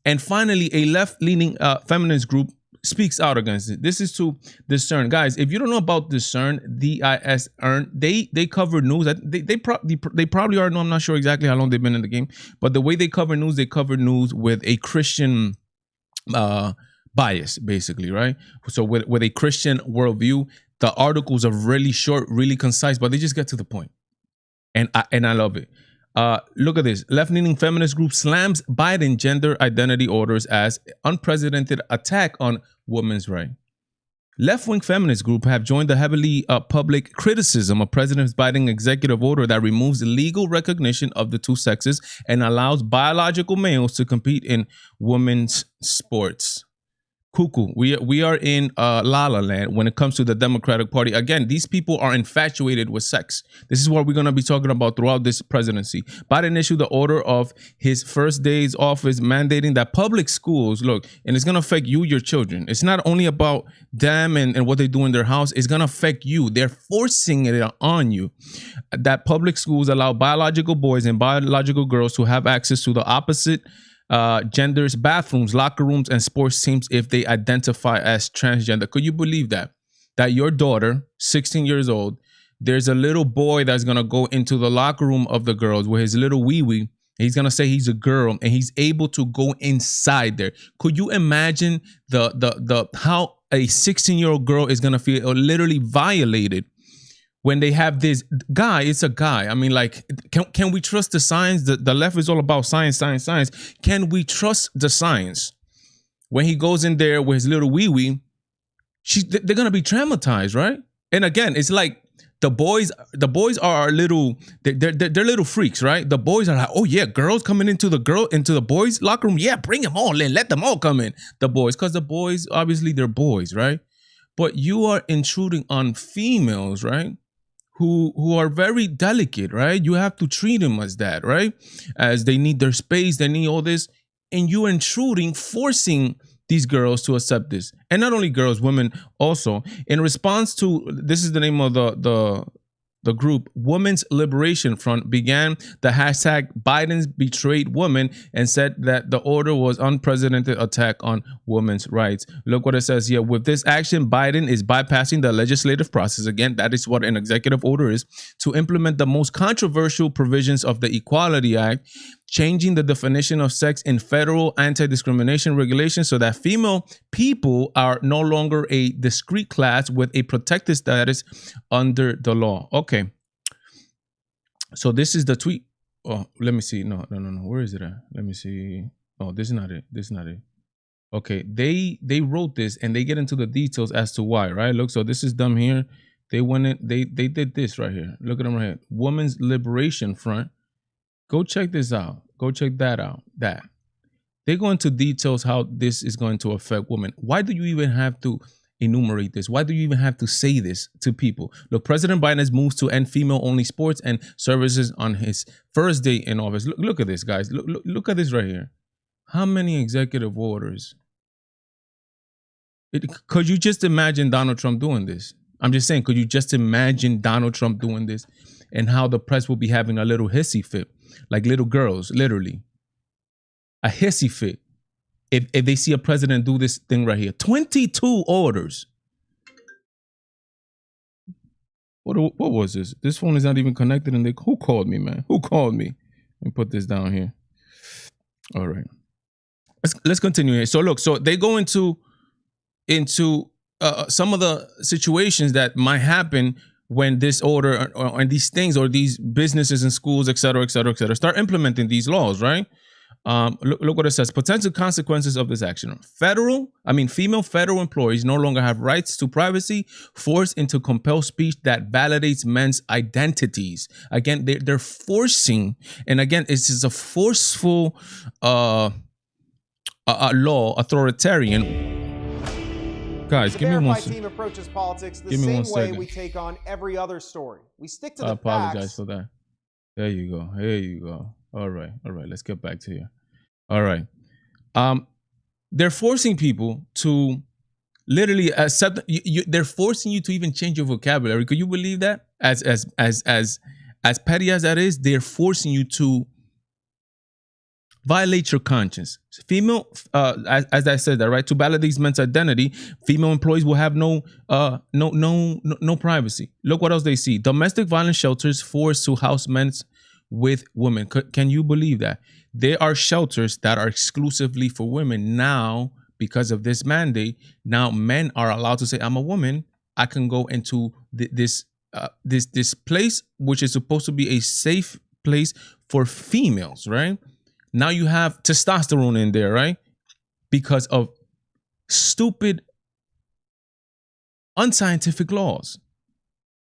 And finally, a left-leaning feminist group speaks out against it. This is to Discern. Guys, if you don't know about Discern, D-I-S-EARN, they cover news. They probably are, no, I'm not sure exactly how long they've been in the game, but the way they cover news with a Christian bias, basically, right? So with a Christian worldview, the articles are really short, really concise, but they just get to the point. And I love it. Look at this. Left-leaning feminist group slams Biden gender identity orders as unprecedented attack on women's rights. Left-wing feminist group have joined the heavily public criticism of President Biden's executive order that removes legal recognition of the two sexes and allows biological males to compete in women's sports. Cuckoo. We are in La La Land when it comes to the Democratic Party. Again, these people are infatuated with sex. This is what we're going to be talking about throughout this presidency. Biden issued the order of his first day's office mandating that public schools, look, and it's going to affect you, your children. It's not only about them and what they do in their house. It's going to affect you. They're forcing it on you. That public schools allow biological boys and biological girls to have access to the opposite genders, bathrooms, locker rooms, and sports teams if they identify as transgender. Could you believe that? That your daughter, 16 years old, there's a little boy that's going to go into the locker room of the girls with his little wee-wee. He's going to say he's a girl and he's able to go inside there. Could you imagine the how a 16-year-old girl is going to feel literally violated when they have this guy? It's a guy. I mean, like, can we trust the science? The left is all about science. Can we trust the science? When he goes in there with his little wee-wee, they're going to be traumatized, right? And again, it's like the boys are little, they're little freaks, right? The boys are like, oh yeah, girls coming into the boys' locker room. Yeah, bring them all in. Let them all come in. The boys, because the boys, obviously they're boys, right? But you are intruding on females, right? Who are very delicate, right? You have to treat them as that, right? As they need their space, they need all this. And you're intruding, forcing these girls to accept this. And not only girls, women also. In response to, this is the name of the group, Women's Liberation Front, began the hashtag Biden's betrayed women and said that the order was unprecedented attack on women's rights. Look what it says here. With this action, Biden is bypassing the legislative process. Again, that is what an executive order is, to implement the most controversial provisions of the Equality Act, changing the definition of sex in federal anti-discrimination regulations so that female people are no longer a discrete class with a protected status under the law. Okay. So this is the tweet. Oh, let me see. No. Where is it at? Let me see. Oh, this is not it. Okay. They wrote this and they get into the details as to why, right? Look, so this is them here. They went in, they did this right here. Look at them right here. Women's Liberation Front. Go check this out. Go check that out. They go into details how this is going to affect women. Why do you even have to enumerate this? Why do you even have to say this to people? Look, President Biden has moved to end female-only sports and services on his first day in office. Look at this, guys. Look at this right here. How many executive orders? Could you just imagine Donald Trump doing this? I'm just saying, could you just imagine Donald Trump doing this and how the press will be having a little hissy fit? Like little girls, literally. A hissy fit. If they see a president do this thing right here. 22 orders. What was this? This phone is not even connected. And who called me, man? Who called me? Let me put this down here. All right. Let's continue here. So look, so they go into some of the situations that might happen when this order or these things or these businesses and schools, et cetera, start implementing these laws, right? Look what it says. Potential consequences of this action. Female federal employees no longer have rights to privacy, forced into compelled speech that validates men's identities. Again, they're forcing, and again, it's just a forceful law, authoritarian. Guys, give me 1 second. Team approaches politics the same way we take on every other story. We stick to the facts. I apologize for that. There you go. All right. Let's get back to you. All right. They're forcing people to literally accept. They're forcing you to even change your vocabulary. Could you believe that? As petty as that is, they're forcing you to violate your conscience. Female, as I said, that right, to validate men's identity, female employees will have no privacy. Look what else they see: domestic violence shelters forced to house men with women. Can you believe that? There are shelters that are exclusively for women now because of this mandate. Now men are allowed to say, "I'm a woman. I can go into this place, which is supposed to be a safe place for females." Right now, you have testosterone in there, right? Because of stupid, unscientific laws.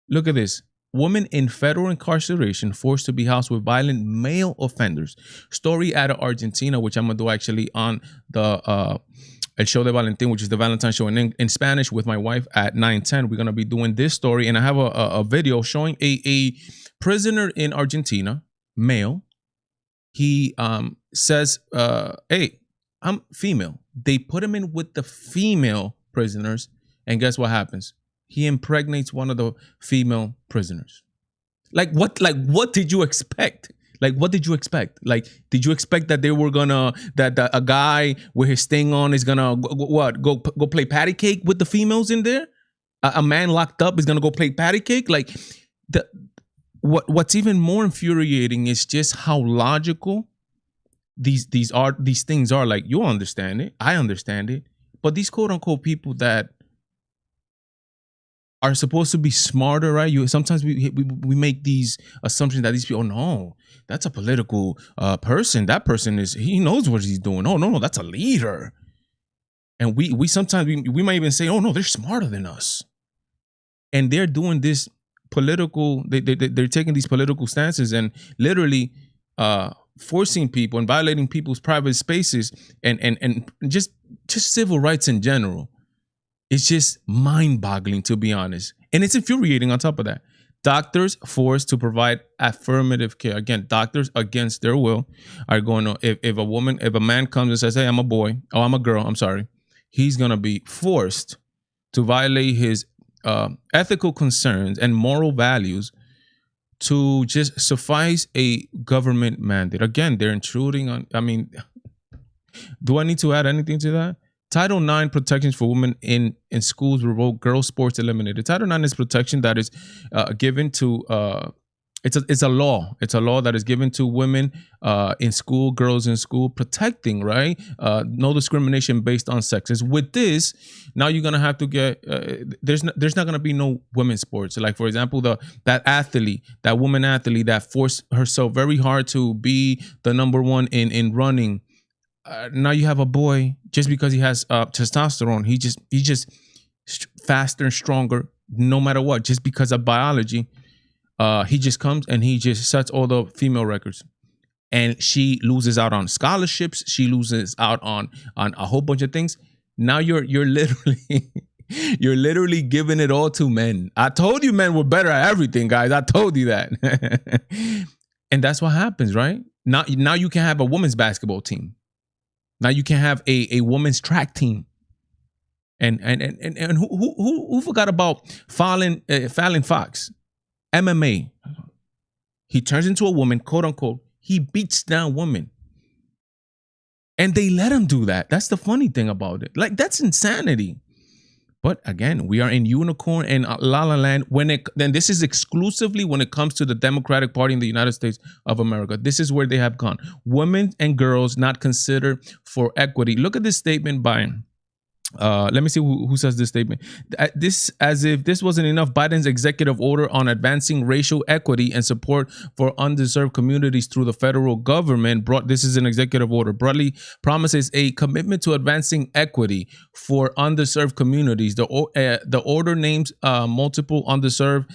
Look at this. Women in federal incarceration forced to be housed with violent male offenders. Story out of Argentina, which I'm going to do actually on the El Show de Valentine, which is the Valentine show in Spanish with my wife at 9:10. We're going to be doing this story. And I have a video showing a prisoner in Argentina, male. He says, hey, I'm female. They put him in with the female prisoners. And guess what happens? He impregnates one of the female prisoners. Like what did you expect? What did you expect? Did you expect that they were gonna that a guy with his thing on is gonna go play patty cake with the females in there? A man locked up is gonna go play patty cake? What's even more infuriating is just how logical these things are. Like, you understand it, I understand it, but these quote unquote people that are supposed to be smarter, right? Sometimes we make these assumptions that these people, oh no, that's a political person. That person he knows what he's doing. Oh no, that's a leader. And we sometimes we might even say, oh no, they're smarter than us. And they're doing this political. They're taking these political stances and literally forcing people and violating people's private spaces and just civil rights in general. It's just mind-boggling, to be honest. And it's infuriating on top of that. Doctors forced to provide affirmative care. Again, doctors against their will are going to, if a man comes and says, hey, I'm a boy, oh, I'm a girl, I'm sorry, he's going to be forced to violate his ethical concerns and moral values to just suffice a government mandate. Again, they're intruding on, do I need to add anything to that? Title IX protections for women in schools revoked, girls' sports eliminated. Title IX is protection that is given to, it's a law. It's a law that is given to women in school, girls in school, protecting, right? No discrimination based on sexes. With this, now you're going to have to get, there's not going to be no women's sports. Like, for example, that woman athlete that forced herself very hard to be the number one in running. Now you have a boy, just because he has testosterone, he just faster and stronger no matter what, just because of biology. He just comes and he just sets all the female records, and she loses out on scholarships. She loses out on a whole bunch of things. Now you're literally you're literally giving it all to men. I told you men were better at everything, guys. I told you that. And that's what happens, right? Now you can have a women's basketball team. Now you can have a women's track team, and who forgot about Fallon Fox, MMA? He turns into a woman, quote unquote. He beats down women, and they let him do that. That's the funny thing about it. That's insanity. But again, we are in unicorn and la la land then this is exclusively when it comes to the Democratic Party in the United States of America. This is where they have gone. Women and girls not considered for equity. Look at this statement by let me see who says this statement. This, as if this wasn't enough, Biden's executive order on advancing racial equity and support for undeserved communities through the federal government this is an executive order, broadly promises a commitment to advancing equity for underserved communities. The order names multiple underserved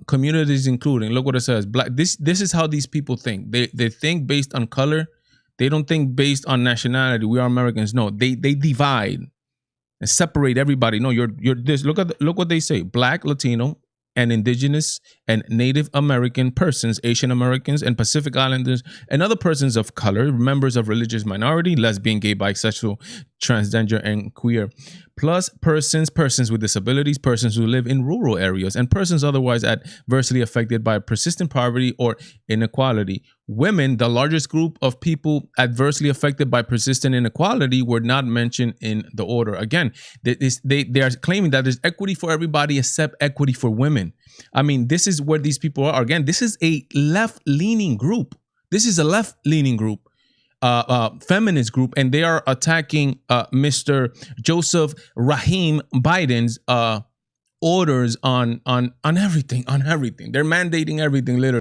communities, including, look what it says, Black. This is how these people think. They think based on color. They don't think based on nationality. We are Americans. No, they divide and separate everybody. No, you're this. Look what they say: Black, Latino, and Indigenous and Native American persons, Asian Americans, and Pacific Islanders, and other persons of color, members of religious minority, lesbian, gay, bisexual, transgender, and queer, plus persons with disabilities, persons who live in rural areas, and persons otherwise adversely affected by persistent poverty or inequality. Women, the largest group of people adversely affected by persistent inequality, were not mentioned in the order. Again, they are claiming that there's equity for everybody except equity for women. I mean, this is where these people are. Again, this is a left-leaning group. This is a left-leaning group. Feminist group, and they are attacking Mr. Joseph Rahim Biden's orders on everything. They're mandating everything, literally.